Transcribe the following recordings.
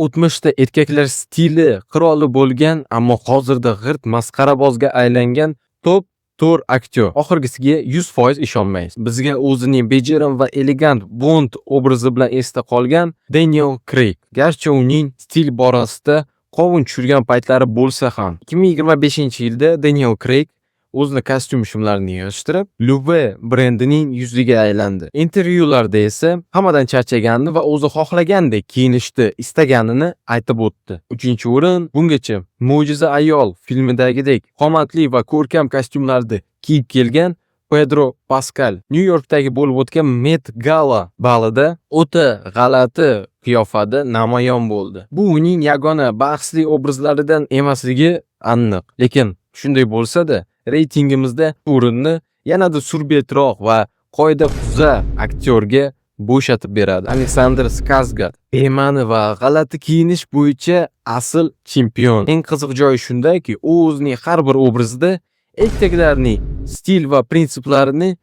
o'tmishda erkaklar stili qiroli bo'lgan, ammo hozirda g'irt masxarabozga aylangan top to'r aktyor. Oxirgisiga 100% ishonmaysiz. Bizga o'zining bejirim va elegant Bond obrazi bilan esda qolgan Daniel Craig. Garchi uning stil borasida qovun tushirgan paytlari bo'lsa ham, 2025-yilda Daniel Craig o'zini kostyum shimlarini yig'ishtirib, Loewe brendining yuziga aylandi. Intervyularda esa hammadan charchagandi va o'zi xohlagandek kiyinishni istaganini aytib o'tdi. 3-o'rin bungacha Mo'jiza ayol filmidagidek qomatli va ko'rkam kostyumlarda kiyib kelgan Pedro Pascal New Yorkdagi bo'lib o'tgan Met Gala balida o'ta g'alati qiyofada namoyon bo'ldi. Bu uning yagona bahsli obrazlaridan emasligi aniq. Lekin shunday bo'lsa-da, reytingimizda o'rinni yanada surbetroq va qoidafuza aktyorga bo'shatib beradi. Alexander Skarsgård bema'ni va g'alati kiyinish bo'yicha asl chempion. Eng qiziq joyi shundaki, u o'zining har bir obrazida erkaklarning stil va prinsiplarini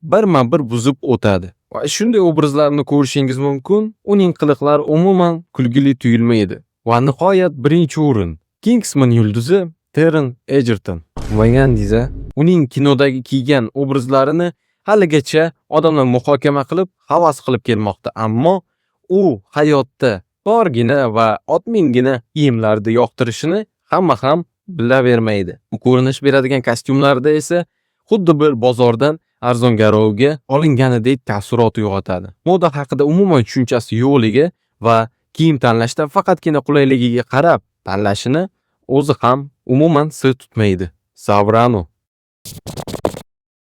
birma-bir buzib o'tadi. Va shunday obrazlarni ko'rishingiz mumkin, uning qiliqlari umuman kulgili tuyulmaydi. Va nihoyat birinchi o'rin Kingsman yulduzi Taron Egerton. Vagandiza uning kinodagi kiygan obrazlarini haligacha odamlar muhokama qilib, havas qilib kelmoqda, ammo u hayotda borgina va otmingina kiyimlarda yoqtirishini hamma ham bilavermaydi. U ko'rinish beradigan kostyumlarda esa xuddi bir bozordan arzon garovga olinganidek taassurot uyg'otadi. Moda haqida umuman tushunchasi yo'qligi va kiyim tanlashda faqatgina qulayligiga qarab tanlashini o'zi ham umuman sir tutmaydi. Sovrano